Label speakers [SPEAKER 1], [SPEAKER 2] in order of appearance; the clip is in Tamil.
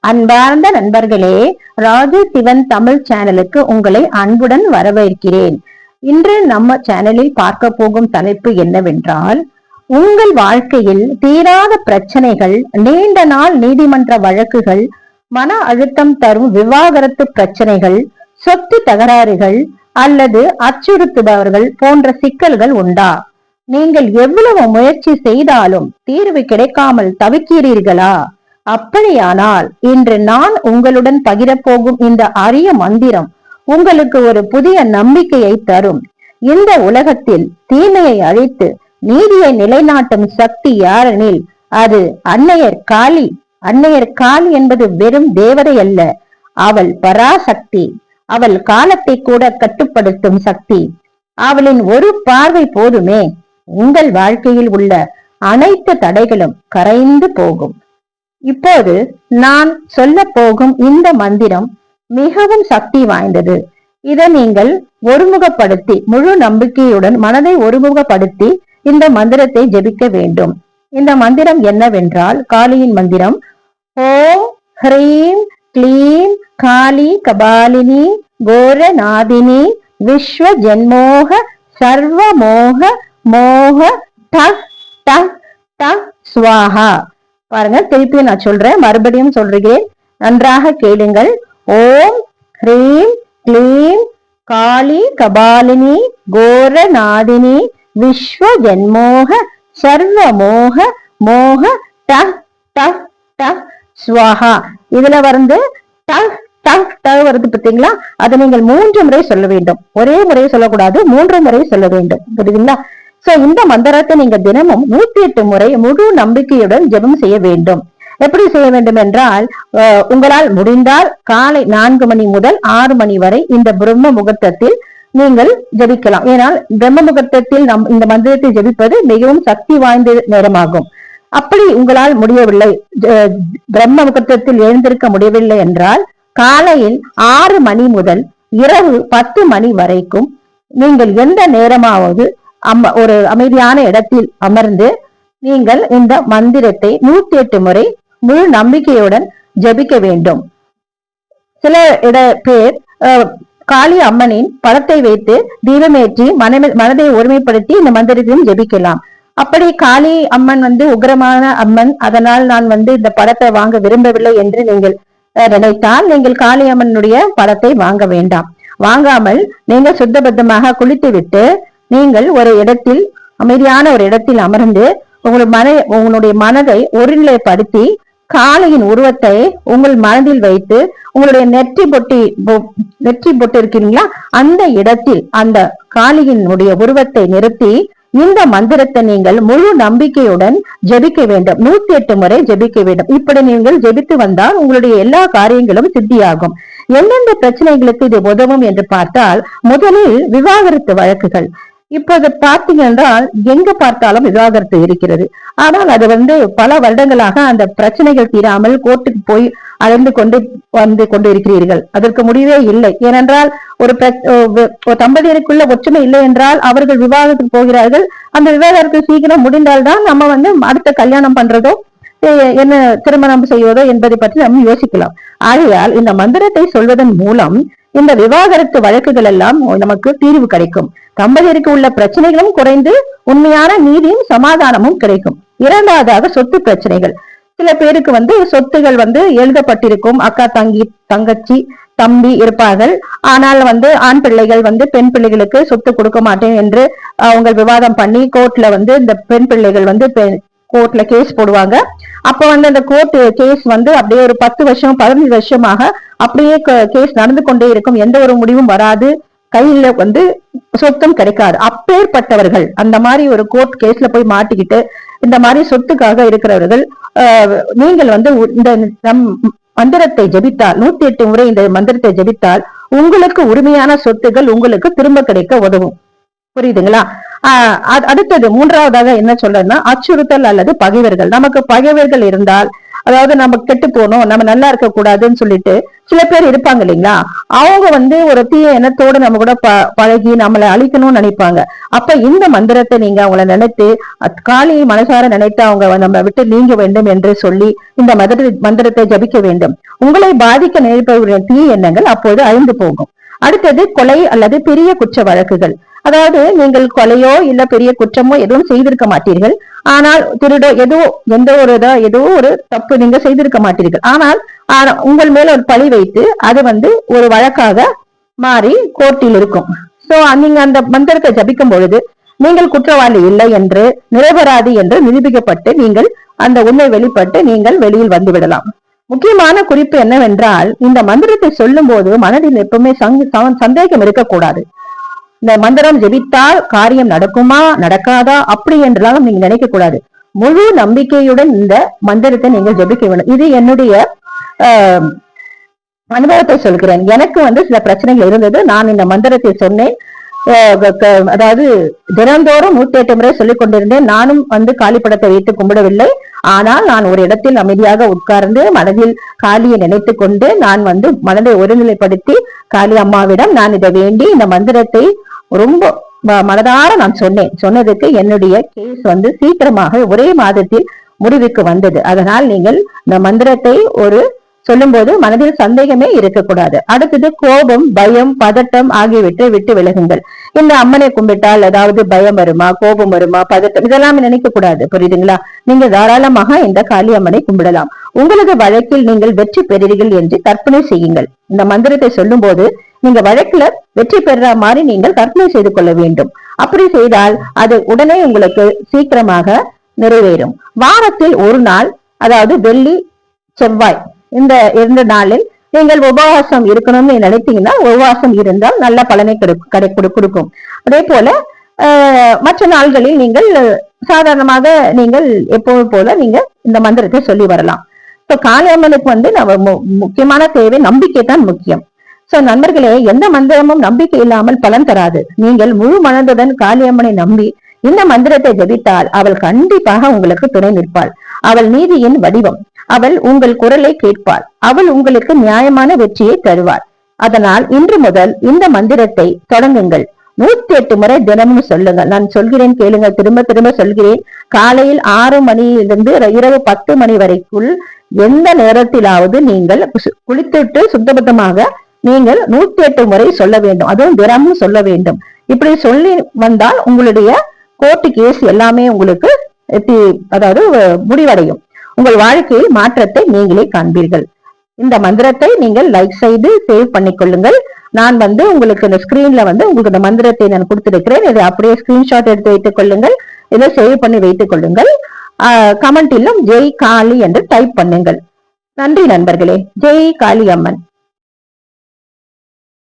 [SPEAKER 1] அன்பார்ந்த நண்பர்களே, ராஜு சிவன் தமிழ் சேனலுக்கு உங்களை அன்புடன் வரவேற்கிறேன். இன்று நம்ம சேனலில் பார்க்க போகும் தலைப்பு என்னவென்றால், உங்கள் வாழ்க்கையில் தீராத பிரச்சனைகள், நீண்ட நாள் நீதிமன்ற வழக்குகள், மன அழுத்தம் தரும் விவாகரத்து பிரச்சனைகள், சொத்து தகராறுகள் அல்லது அச்சுறுத்துபவர்கள் போன்ற சிக்கல்கள் உண்டா? நீங்கள் எவ்வளவு முயற்சி செய்தாலும் தீர்வு கிடைக்காமல் தவிக்கிறீர்களா? அப்படியானால் இன்று நான் உங்களுடன் பகிரப்போகும் இந்த அரிய மந்திரம் உங்களுக்கு ஒரு புதிய நம்பிக்கையை தரும். இந்த உலகத்தில் தீமையை அழித்து நீதியை நிலைநாட்டும் சக்தி யாரெனில் அது அன்னையர் காளி. அன்னையர் காளி என்பது வெறும் தேவதை அல்ல, அவள் பராசக்தி. அவள் காலத்தை கூட கட்டுப்படுத்தும் சக்தி. அவளின் ஒரு பார்வை போதுமே, உங்கள் வாழ்க்கையில் உள்ள அனைத்து தடைகளும் கரைந்து போகும். இப்போது நான் சொல்ல போகும் இந்த மந்திரம் மிகவும் சக்தி வாய்ந்தது. இதை நீங்கள் ஒருமுகப்படுத்தி, முழு நம்பிக்கையுடன் மனதை ஒருமுகப்படுத்தி இந்த மந்திரத்தை ஜெபிக்க வேண்டும். இந்த மந்திரம் என்னவென்றால், காளியின் மந்திரம். ஓம் ஹ்ரீம் க்ளீம் காளி கபாலினி கோரநாதினி விஸ்வ ஜென்மோக சர்வமோக மோக டக் டக் டக் ஸ்வாஹா. பாருங்க, திருப்பி நான் சொல்றேன், மறுபடியும் சொல்றேன், நன்றாக கேளுங்கள். ஓம் ஹ்ரீம் க்ளீம் காளி கபாலினி கோரநாதினி விஸ்வ ஜன்மோக சர்வமோக மோக டக் டக் டக் ஸ்வாஹா. இதுல டக் டக் டக் வருது பார்த்தீங்களா? அதை நீங்கள் 3 முறை சொல்ல வேண்டும். ஒரே முறையை சொல்லக்கூடாது, 3 முறை சொல்ல வேண்டும். புரியுதுங்களா? சோ இந்த மந்திரத்தை நீங்க தினமும் 108 முறை முழு நம்பிக்கையுடன் ஜெபம் செய்ய வேண்டும். எப்படி செய்ய வேண்டும் என்றால், உங்களால் முடிந்தால் காலை 4 மணி முதல் 6 மணி வரை இந்த பிரம்ம முகூர்த்தத்தில் நீங்கள் ஜெபிக்கலாம். ஏனால் பிரம்ம முகூர்த்தத்தில் இந்த மந்திரத்தை ஜெபிப்பது மிகவும் சக்தி வாய்ந்த நேரமாகும். அப்படி உங்களால் முடியவில்லை, பிரம்ம முகூர்த்தத்தில் எழுந்திருக்க முடியவில்லை என்றால், காலையில் 6 மணி முதல் இரவு 10 மணி வரைக்கும் நீங்கள் எந்த நேரமாவது ஒரு அமைதியான இடத்தில் அமர்ந்து நீங்கள் இந்த மந்திரத்தை 108 முறை முழு நம்பிக்கையுடன் ஜபிக்க வேண்டும். சில பேர் காளி அம்மனின் படத்தை வைத்து தீபமேற்றி மனதை ஒருமைப்படுத்தி இந்த மந்திரத்தையும் ஜபிக்கலாம். அப்படி காளி அம்மன் உக்ரமான அம்மன், அதனால் நான் இந்த படத்தை வாங்க விரும்பவில்லை என்று நீங்கள் நினைத்தால், நீங்கள் காளி அம்மனுடைய படத்தை வாங்க வேண்டாம். வாங்காமல் நீங்கள் சுத்தபத்தமாக குளித்து விட்டு நீங்கள் ஒரு இடத்தில், அமைதியான ஒரு இடத்தில் அமர்ந்து உங்களுடைய மனதை ஒருநிலைப்படுத்தி காளியின் உருவத்தை உங்கள் மனதில் வைத்து, உங்களுடைய நெற்றி பொட்டு இருக்கீங்களா, அந்த இடத்தில் அந்த காளியினுடைய உருவத்தை நிறுத்தி இந்த மந்திரத்தை நீங்கள் முழு நம்பிக்கையுடன் ஜெபிக்க வேண்டும். 108 முறை ஜெபிக்க வேண்டும். இப்படி நீங்கள் ஜெபித்து வந்தால் உங்களுடைய எல்லா காரியங்களும் சித்தியாகும். எந்தெந்த பிரச்சனைகளுக்கு இது உதவும் என்று பார்த்தால், முதலில் விவாகரத்து வழக்குகள். இப்போது பார்த்தீங்க என்றால் எங்க பார்த்தாலும் விவாகரத்து இருக்கிறது. ஆனால் அது பல வருடங்களாக அந்த பிரச்சனைகள் தீராமல் கோர்ட்டுக்கு போய் அலைந்து கொண்டு இருக்கிறீர்கள். அதற்கு முடிவே இல்லை. ஏனென்றால் ஒரு தம்பதியருக்குள்ள ஒற்றுமை இல்லை என்றால் அவர்கள் விவாகரத்துக்கு போகிறார்கள். அந்த விவாகரத்து சீக்கிரம் முடிந்தால்தான் நம்ம அடுத்த கல்யாணம் பண்றதோ என்ன திருமணம் செய்வதோ என்பதை பற்றி நம்ம யோசிக்கலாம். ஆகையால் இந்த மந்திரத்தை சொல்வதன் மூலம் இந்த விவாகரத்து வழக்குகள் எல்லாம் நமக்கு தீர்வு கிடைக்கும். தம்பதியருக்கு உள்ள பிரச்சனைகளும் குறைந்து உண்மையான நீதியும் சமாதானமும் கிடைக்கும். இரண்டாவதாக சொத்து பிரச்சனைகள். சில பேருக்கு சொத்துகள் எழுதப்பட்டிருக்கும். அக்கா தங்கச்சி தம்பி இருப்பார்கள். ஆனால் ஆண் பிள்ளைகள் பெண் பிள்ளைகளுக்கு சொத்து கொடுக்க மாட்டேன் என்று அவங்க விவாதம் பண்ணி கோர்ட்ல இந்த பெண் பிள்ளைகள் கோர்ட்ல கேஸ் போடுவாங்க. அப்ப அந்த கோர்ட் கேஸ் அப்படியே ஒரு 10 வருஷம் 15 வருஷமாக அப்படியே கேஸ் நடந்து கொண்டே இருக்கும். எந்த ஒரு முடிவும் வராது, கையில சொத்தும் கிடைக்காது. அப்பேற்பட்டவர்கள் அந்த மாதிரி ஒரு கோர்ட் கேஸ்ல போய் மாட்டிக்கிட்டு இந்த மாதிரி சொத்துக்காக இருக்கிறவர்கள், நீங்கள் இந்த மந்திரத்தை ஜபித்தால், 108 முறை இந்த மந்திரத்தை ஜபித்தால் உங்களுக்கு உரிமையான சொத்துகள் உங்களுக்கு திரும்ப கிடைக்க உதவும். புரியுதுங்களா? அடுத்தது 3வதாக என்ன சொல்றேன்னா, அச்சுறுத்தல் அல்லது பகைவர்கள். நமக்கு பகைவர்கள் இருந்தால் அதாவது நம்ம கெட்டு போகணும், நம்ம நல்லா இருக்க கூடாதுன்னு சொல்லிட்டு சில பேர் இருப்பாங்க இல்லைங்களா. அவங்க ஒரு தீய எண்ணத்தோடு நம்ம கூட பழகி நம்மளை அழிக்கணும்னு நினைப்பாங்க. அப்ப இந்த மந்திரத்தை நீங்க அவங்கள நினைத்து காளி மனசார நினைத்து அவங்க நம்ம விட்டு நீங்க வேண்டும் என்று சொல்லி இந்த மந்திரத்தை ஜபிக்க வேண்டும். உங்களை பாதிக்க நினைப்பவருடைய தீய எண்ணங்கள் அப்போது அழிந்து போகும். அடுத்தது கொலை அல்லது பெரிய குற்ற வழக்குகள். அதாவது நீங்கள் கொலையோ இல்ல பெரிய குற்றமோ எதுவும் செய்திருக்க மாட்டீர்கள். ஆனால் திருடோ ஏதோ ஒரு தப்பு நீங்க செய்திருக்க மாட்டீர்கள். ஆனால் உங்கள் மேல ஒரு பழி வைத்து அது ஒரு வழக்காக மாறி கோர்ட்டில் இருக்கும். சோ நீங்க அந்த மந்திரத்தை ஜபிக்கும் பொழுது நீங்கள் குற்றவாளி இல்லை என்று, நிரபராதி என்று நிரூபிக்கப்பட்டு நீங்கள் அந்த உண்மை வெளிப்பட்டு நீங்கள் வெளியில் வந்து விடலாம். முக்கியமான குறிப்பு என்னவென்றால், இந்த மந்திரத்தை சொல்லும் போது மனதில் எப்பவுமே சந்தேகம் இருக்கக்கூடாது. இந்த மந்திரம் ஜெபித்தால் காரியம் நடக்குமா நடக்காதா அப்படி என்றெல்லாம் நீங்க நினைக்க கூடாது. முழு நம்பிக்கையுடன் இந்த மந்திரத்தை நீங்கள் ஜெபிக்க வேண்டும். இது என்னுடைய அனுபவத்தை சொல்கிறேன். எனக்கு சில பிரச்சனைகள் இருந்தது. நான் இந்த மந்திரத்தை சொன்னேன். அதாவது தினந்தோறும் 108 முறை சொல்லிக் கொண்டிருந்தேன். நானும் காளிப்படத்தை வைத்து கும்பிடவில்லை. ஆனால் நான் ஒரு இடத்தில் அமைதியாக உட்கார்ந்து மனதில் காளியை நினைத்து கொண்டு நான் மனதை ஒருநிலைப்படுத்தி காளி அம்மாவிடம் நான் இதை வேண்டி இந்த மந்திரத்தை ரொம்ப மனதார நான் சொன்னதுக்கு என்னுடைய கேஸ் சீக்கிரமாக ஒரே மாதத்தில் முடிவுக்கு வந்தது. அதனால் நீங்கள் இந்த மந்திரத்தை சொல்லும் போது மனதில் சந்தேகமே இருக்கக்கூடாது. அடுத்தது கோபம், பயம், பதட்டம் ஆகியவற்றை விட்டு விலகுங்கள். இந்த அம்மனை கும்பிட்டால் அதாவது பயம் வருமா, கோபம் வருமா, பதட்டம் இதெல்லாம் நினைக்க கூடாது. புரியுதுங்களா? நீங்க தாராளமாக இந்த காளி அம்மனை கும்பிடலாம். உங்களது வழக்கில் நீங்கள் வெற்றி பெறுவீர்கள் என்று கற்பனை செய்யுங்கள். இந்த மந்திரத்தை சொல்லும் போது நீங்க வழக்குல வெற்றி பெற மாதிரி நீங்கள் கற்பனை செய்து கொள்ள வேண்டும். அப்படி செய்தால் அது உடனே உங்களுக்கு சீக்கிரமாக நிறைவேறும். வாரத்தில் ஒரு நாள், அதாவது வெள்ளி, செவ்வாய் இந்த 2 நாளில் நீங்கள் உபவாசம் இருக்கணும்னு நினைத்தீங்கன்னா உபவாசம் இருந்தால் நல்ல பலனை கொடுக்கும். அதே போல மற்ற நாள்களில் நீங்கள் சாதாரணமாக நீங்கள் எப்போதும் போல நீங்க இந்த மந்திரத்தை சொல்லி வரலாம். இப்ப காளியம்மனுக்கு நம்ம முக்கியமான தேவை நம்பிக்கை தான் முக்கியம். சோ நண்பர்களே, எந்த மந்திரமும் நம்பிக்கை இல்லாமல் பலன் தராது. நீங்கள் முழு மனதுடன் காளியம்மனை நம்பி இந்த மந்திரத்தை ஜபித்தால் அவள் கண்டிப்பாக உங்களுக்கு துணை நிற்பாள். அவள் நீதியின் வடிவம். அவள் உங்கள் குரலை கேட்பாள். அவள் உங்களுக்கு நியாயமான வெற்றியை தருவாள். அதனால் இன்று முதல் இந்த மந்திரத்தை தொடங்குங்கள். 108 முறை தினமும் சொல்லுங்கள். நான் சொல்கிறேன் கேளுங்க, திரும்ப திரும்ப சொல்கிறேன். காலையில் 6 மணியிலிருந்து இரவு 10 மணி வரைக்குள் எந்த நேரத்திலாவது நீங்கள் குளித்துட்டு சுத்தபத்தமாக நீங்கள் 108 முறை சொல்ல வேண்டும். அதுவும் தினமும் சொல்ல வேண்டும். இப்படி சொல்லி வந்தால் உங்களுடைய கோர்ட்டு கேஸ் எல்லாமே உங்களுக்கு அதாவது முடிவடையும். உங்கள் வாழ்க்கையில் மாற்றத்தை நீங்களே காண்பீர்கள். இந்த மந்திரத்தை நீங்கள் லைக் செய்து சேவ் பண்ணிக்கொள்ளுங்கள். நான் உங்களுக்கு இந்த ஸ்கிரீன்ல உங்களுக்கு இந்த மந்திரத்தை நான் கொடுத்திருக்கிறேன். இதை அப்படியே ஸ்கிரீன்ஷாட் எடுத்து வைத்துக் கொள்ளுங்கள். இதை சேவ் பண்ணி வைத்துக் கொள்ளுங்கள். கமெண்டிலும் ஜெய் காளி என்று டைப் பண்ணுங்கள். நன்றி நண்பர்களே. ஜெய் காளி அம்மன்.